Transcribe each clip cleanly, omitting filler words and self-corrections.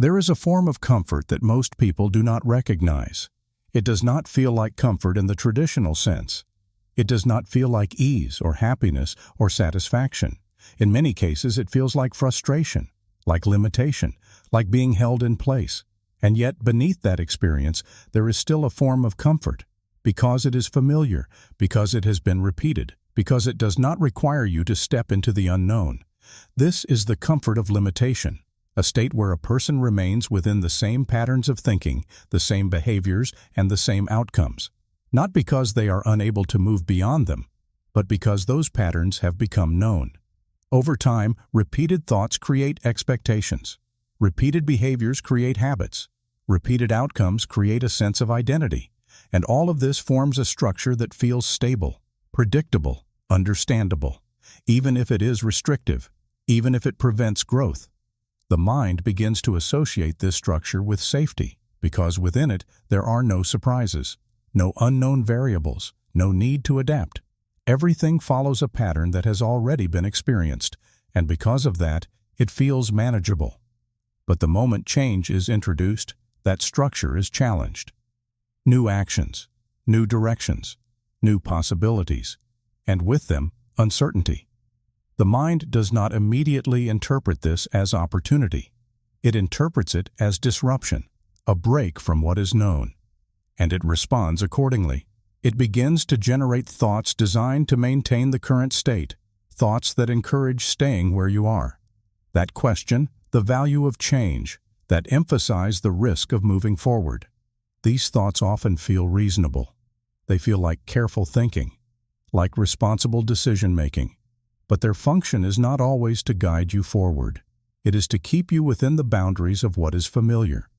There is a form of comfort that most people do not recognize. It does not feel like comfort in the traditional sense. It does not feel like ease or happiness or satisfaction. In many cases, it feels like frustration, like limitation, like being held in place. And yet, beneath that experience, there is still a form of comfort, because it is familiar, because it has been repeated, because it does not require you to step into the unknown. This is the comfort of limitation, a state where a person remains within the same patterns of thinking, the same behaviors, and the same outcomes, not because they are unable to move beyond them, but because those patterns have become known. Over time, repeated thoughts create expectations. Repeated behaviors create habits. Repeated outcomes create a sense of identity. And all of this forms a structure that feels stable, predictable, understandable, even if it is restrictive, even if it prevents growth. The mind begins to associate this structure with safety, because within it there are no surprises, no unknown variables, no need to adapt. Everything follows a pattern that has already been experienced, and because of that, it feels manageable. But the moment change is introduced, that structure is challenged. New actions, new directions, new possibilities, and with them, uncertainty. The mind does not immediately interpret this as opportunity. It interprets it as disruption, a break from what is known. And it responds accordingly. It begins to generate thoughts designed to maintain the current state, thoughts that encourage staying where you are, that question the value of change, that emphasize the risk of moving forward. These thoughts often feel reasonable. They feel like careful thinking, like responsible decision-making. But their function is not always to guide you forward. It is to keep you within the boundaries of what is familiar.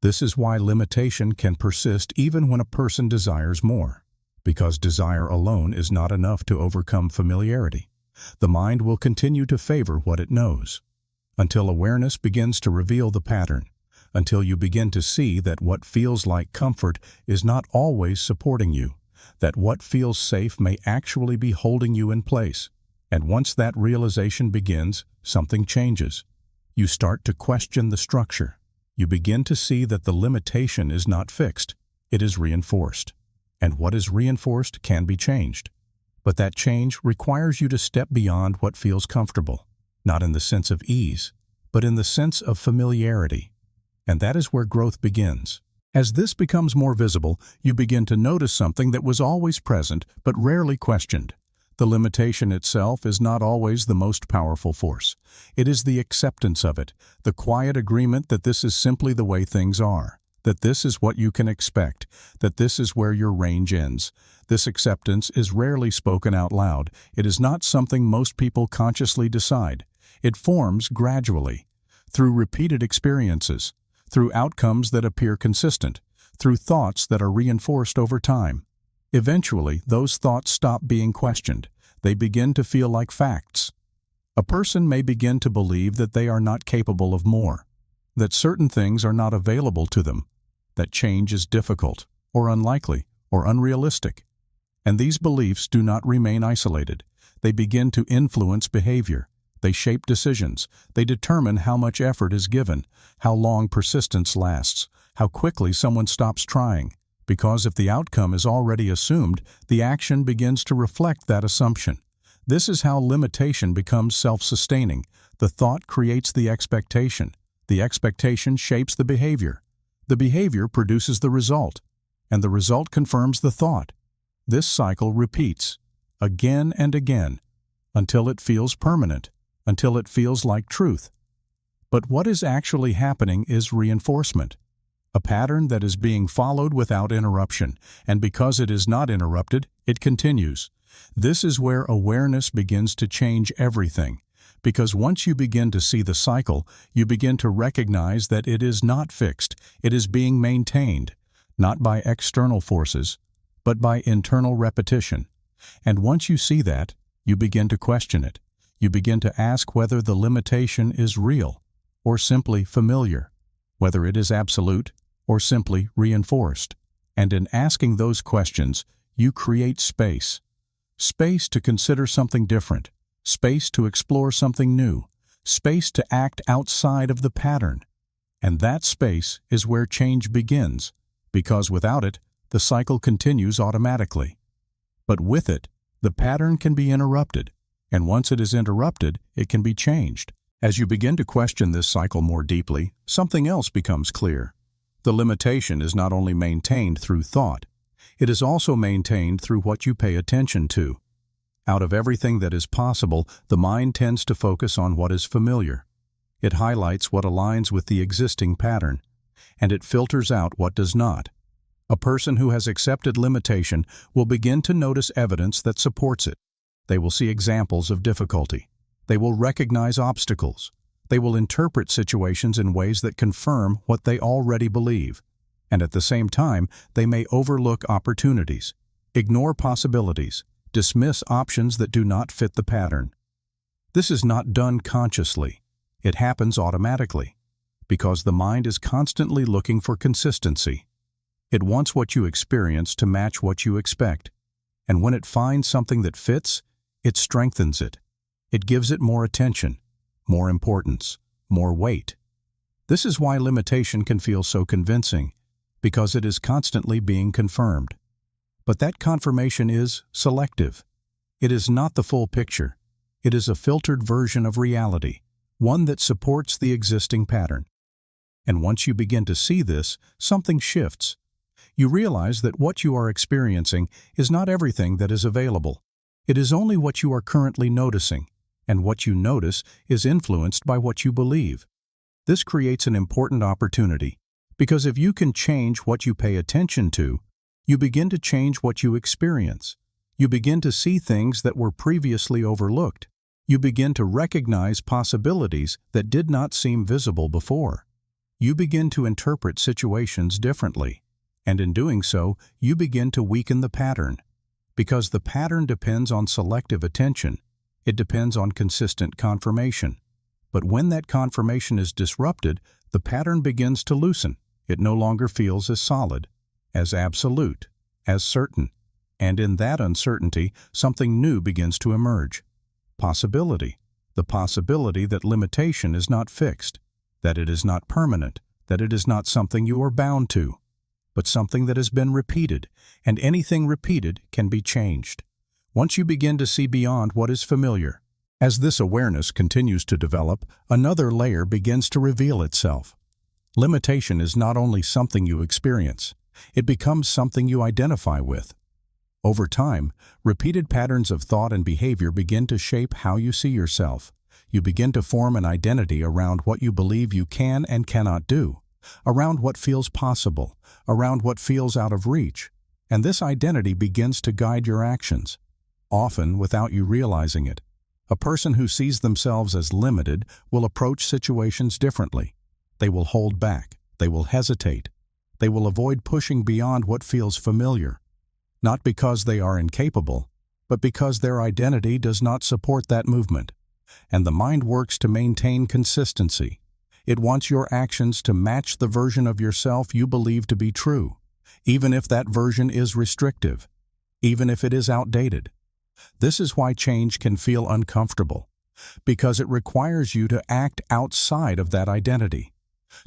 This is why limitation can persist even when a person desires more, because desire alone is not enough to overcome familiarity. The mind will continue to favor what it knows, until awareness begins to reveal the pattern, until you begin to see that what feels like comfort is not always supporting you, that what feels safe may actually be holding you in place. And once that realization begins, something changes. You start to question the structure. You begin to see that the limitation is not fixed, it is reinforced. And what is reinforced can be changed. But that change requires you to step beyond what feels comfortable, not in the sense of ease, but in the sense of familiarity. And that is where growth begins. As this becomes more visible, you begin to notice something that was always present but rarely questioned. The limitation itself is not always the most powerful force. It is the acceptance of it, the quiet agreement that this is simply the way things are, that this is what you can expect, that this is where your range ends. This acceptance is rarely spoken out loud. It is not something most people consciously decide. It forms gradually, through repeated experiences, through outcomes that appear consistent, through thoughts that are reinforced over time. Eventually, those thoughts stop being questioned. They begin to feel like facts. A person may begin to believe that they are not capable of more, that certain things are not available to them, that change is difficult, or unlikely, or unrealistic. And these beliefs do not remain isolated. They begin to influence behavior. They shape decisions. They determine how much effort is given, how long persistence lasts, how quickly someone stops trying. Because if the outcome is already assumed, the action begins to reflect that assumption. This is how limitation becomes self-sustaining. The thought creates the expectation. The expectation shapes the behavior. The behavior produces the result, and the result confirms the thought. This cycle repeats, again and again, until it feels permanent, until it feels like truth. But what is actually happening is reinforcement. A pattern that is being followed without interruption, and because it is not interrupted, it continues. This is where awareness begins to change everything, because once you begin to see the cycle, you begin to recognize that it is not fixed, it is being maintained, not by external forces, but by internal repetition. And once you see that, you begin to question it. You begin to ask whether the limitation is real, or simply familiar, whether it is absolute, or simply reinforced. And in asking those questions, you create space. Space to consider something different, space to explore something new, space to act outside of the pattern. And that space is where change begins, because without it, the cycle continues automatically. But with it, the pattern can be interrupted, and once it is interrupted, it can be changed. As you begin to question this cycle more deeply, something else becomes clear. The limitation is not only maintained through thought, it is also maintained through what you pay attention to. Out of everything that is possible, the mind tends to focus on what is familiar. It highlights what aligns with the existing pattern, and it filters out what does not. A person who has accepted limitation will begin to notice evidence that supports it. They will see examples of difficulty. They will recognize obstacles. They will interpret situations in ways that confirm what they already believe. And at the same time, they may overlook opportunities, ignore possibilities, dismiss options that do not fit the pattern. This is not done consciously. It happens automatically, because the mind is constantly looking for consistency. It wants what you experience to match what you expect, and when it finds something that fits, it strengthens it. It gives it more attention, more importance, more weight. This is why limitation can feel so convincing, because it is constantly being confirmed. But that confirmation is selective. It is not the full picture. It is a filtered version of reality, one that supports the existing pattern. And once you begin to see this, something shifts. You realize that what you are experiencing is not everything that is available. It is only what you are currently noticing, and what you notice is influenced by what you believe. This creates an important opportunity, because if you can change what you pay attention to, you begin to change what you experience. You begin to see things that were previously overlooked. You begin to recognize possibilities that did not seem visible before. You begin to interpret situations differently, and in doing so, you begin to weaken the pattern. Because the pattern depends on selective attention, it depends on consistent confirmation. But when that confirmation is disrupted, the pattern begins to loosen. It no longer feels as solid, as absolute, as certain. And in that uncertainty, something new begins to emerge. Possibility. The possibility that limitation is not fixed, that it is not permanent, that it is not something you are bound to, but something that has been repeated, and anything repeated can be changed. Once you begin to see beyond what is familiar, as this awareness continues to develop, another layer begins to reveal itself. Limitation is not only something you experience, it becomes something you identify with. Over time, repeated patterns of thought and behavior begin to shape how you see yourself. You begin to form an identity around what you believe you can and cannot do, around what feels possible, around what feels out of reach. And this identity begins to guide your actions, often without you realizing it. A person who sees themselves as limited will approach situations differently. They will hold back. They will hesitate. They will avoid pushing beyond what feels familiar. Not because they are incapable, but because their identity does not support that movement. And the mind works to maintain consistency. It wants your actions to match the version of yourself you believe to be true, even if that version is restrictive, even if it is outdated. This is why change can feel uncomfortable, because it requires you to act outside of that identity,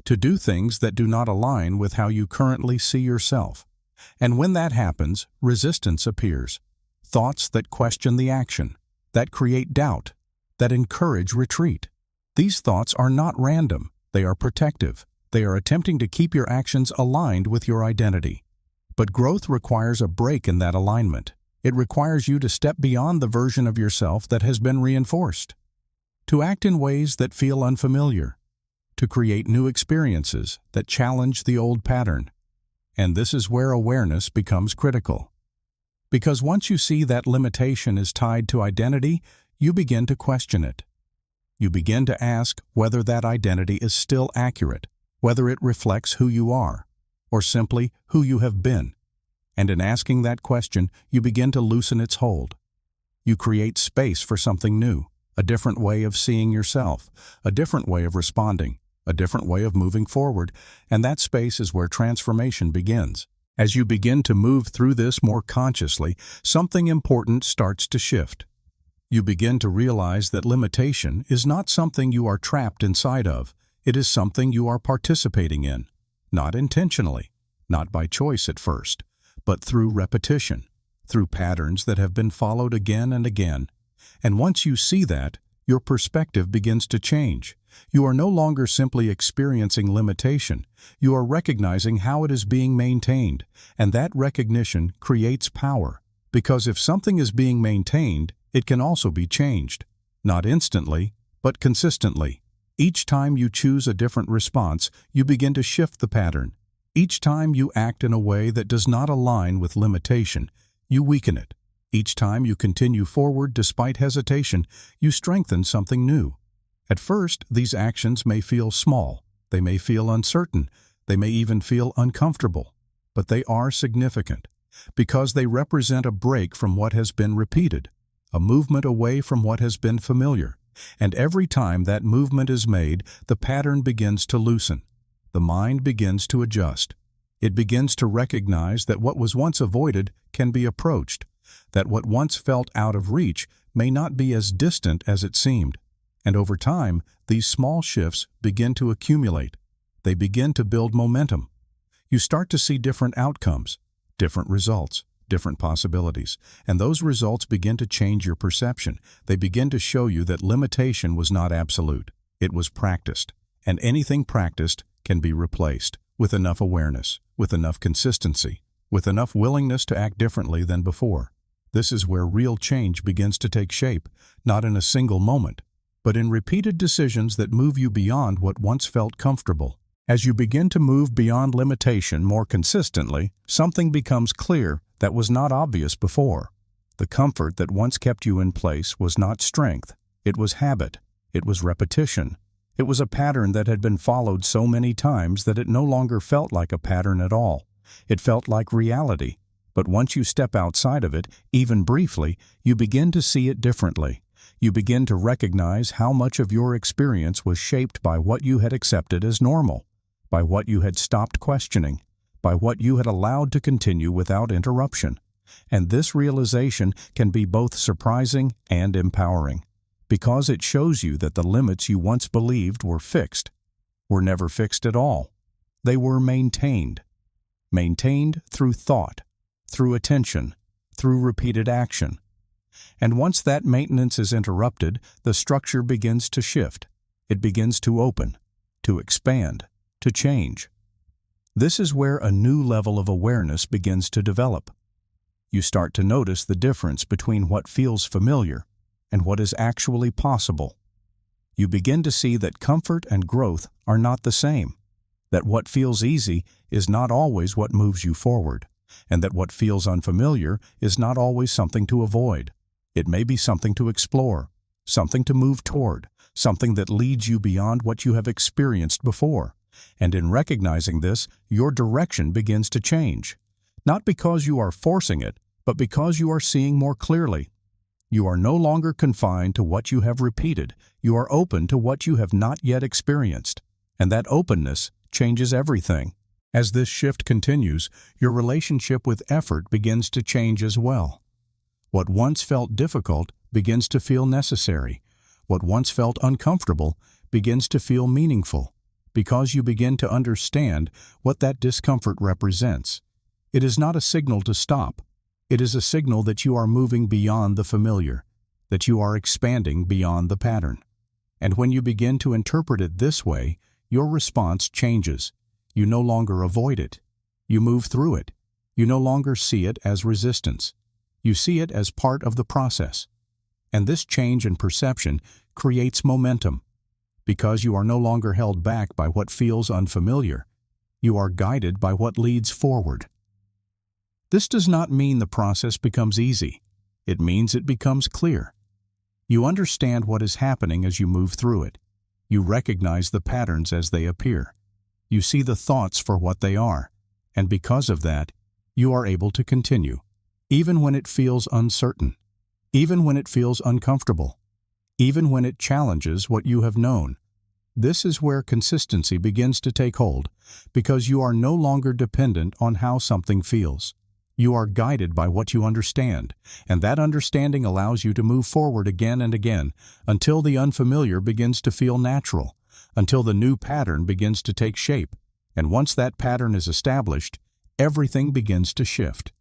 to do things that do not align with how you currently see yourself. And when that happens, resistance appears. Thoughts that question the action, that create doubt, that encourage retreat. These thoughts are not random. They are protective. They are attempting to keep your actions aligned with your identity. But growth requires a break in that alignment. It requires you to step beyond the version of yourself that has been reinforced, to act in ways that feel unfamiliar, to create new experiences that challenge the old pattern. And this is where awareness becomes critical. Because once you see that limitation is tied to identity, you begin to question it. You begin to ask whether that identity is still accurate, whether it reflects who you are, or simply who you have been. And in asking that question, you begin to loosen its hold. You create space for something new, a different way of seeing yourself, a different way of responding, a different way of moving forward, and that space is where transformation begins. As you begin to move through this more consciously, something important starts to shift. You begin to realize that limitation is not something you are trapped inside of. It is something you are participating in, not intentionally, not by choice at first, but through repetition, through patterns that have been followed again and again. And once you see that, your perspective begins to change. You are no longer simply experiencing limitation. You are recognizing how it is being maintained, and that recognition creates power. Because if something is being maintained, it can also be changed. Not instantly, but consistently. Each time you choose a different response, you begin to shift the pattern. Each time you act in a way that does not align with limitation, you weaken it. Each time you continue forward despite hesitation, you strengthen something new. At first, these actions may feel small, they may feel uncertain, they may even feel uncomfortable, but they are significant because they represent a break from what has been repeated, a movement away from what has been familiar. And every time that movement is made, the pattern begins to loosen. The mind begins to adjust. It begins to recognize that what was once avoided can be approached, that what once felt out of reach may not be as distant as it seemed. And over time, these small shifts begin to accumulate. They begin to build momentum. You start to see different outcomes, different results, different possibilities, and those results begin to change your perception. They begin to show you that limitation was not absolute. It was practiced, and anything practiced can be replaced with enough awareness, with enough consistency, with enough willingness to act differently than before. This is where real change begins to take shape, not in a single moment, but in repeated decisions that move you beyond what once felt comfortable. As you begin to move beyond limitation more consistently, something becomes clear that was not obvious before. The comfort that once kept you in place was not strength. It was habit. It was repetition. It was a pattern that had been followed so many times that it no longer felt like a pattern at all. It felt like reality. But once you step outside of it, even briefly, you begin to see it differently. You begin to recognize how much of your experience was shaped by what you had accepted as normal, by what you had stopped questioning, by what you had allowed to continue without interruption. And this realization can be both surprising and empowering, because it shows you that the limits you once believed were fixed were never fixed at all. They were maintained through thought, through attention, through repeated action. And once that maintenance is interrupted, the structure begins to shift. It begins to open, to expand, to change. This is where a new level of awareness begins to develop. You start to notice the difference between what feels familiar and what is actually possible. You begin to see that comfort and growth are not the same, that what feels easy is not always what moves you forward, and that what feels unfamiliar is not always something to avoid. It may be something to explore, something to move toward, something that leads you beyond what you have experienced before. And in recognizing this, your direction begins to change. Not because you are forcing it, but because you are seeing more clearly. You are no longer confined to what you have repeated. You are open to what you have not yet experienced. And that openness changes everything. As this shift continues, your relationship with effort begins to change as well. What once felt difficult begins to feel necessary. What once felt uncomfortable begins to feel meaningful, because you begin to understand what that discomfort represents. It is not a signal to stop. It is a signal that you are moving beyond the familiar, that you are expanding beyond the pattern. And when you begin to interpret it this way, your response changes. You no longer avoid it. You move through it. You no longer see it as resistance. You see it as part of the process. And this change in perception creates momentum. Because you are no longer held back by what feels unfamiliar, you are guided by what leads forward. This does not mean the process becomes easy. It means it becomes clear. You understand what is happening as you move through it. You recognize the patterns as they appear. You see the thoughts for what they are, and because of that, you are able to continue, even when it feels uncertain, even when it feels uncomfortable, even when it challenges what you have known. This is where consistency begins to take hold, because you are no longer dependent on how something feels. You are guided by what you understand, and that understanding allows you to move forward again and again until the unfamiliar begins to feel natural, until the new pattern begins to take shape. And once that pattern is established, everything begins to shift.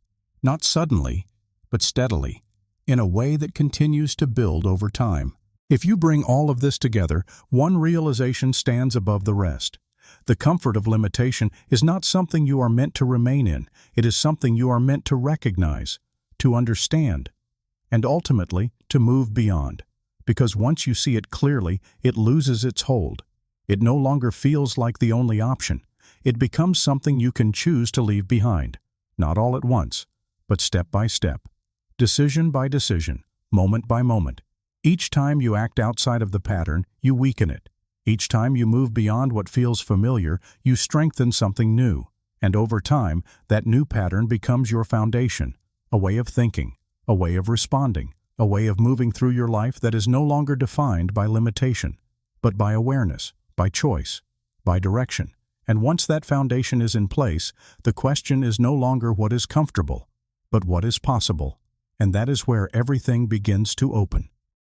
Not suddenly, but steadily, in a way that continues to build over time. If you bring all of this together, one realization stands above the rest. The comfort of limitation is not something you are meant to remain in. It is something you are meant to recognize, to understand, and ultimately to move beyond. Because once you see it clearly, it loses its hold. It no longer feels like the only option. It becomes something you can choose to leave behind. Not all at once, but step by step. Decision by decision, moment by moment. Each time you act outside of the pattern, you weaken it. Each time you move beyond what feels familiar, you strengthen something new. And over time, that new pattern becomes your foundation, a way of thinking, a way of responding, a way of moving through your life that is no longer defined by limitation, but by awareness, by choice, by direction. And once that foundation is in place, the question is no longer what is comfortable, but what is possible. And that is where everything begins to open.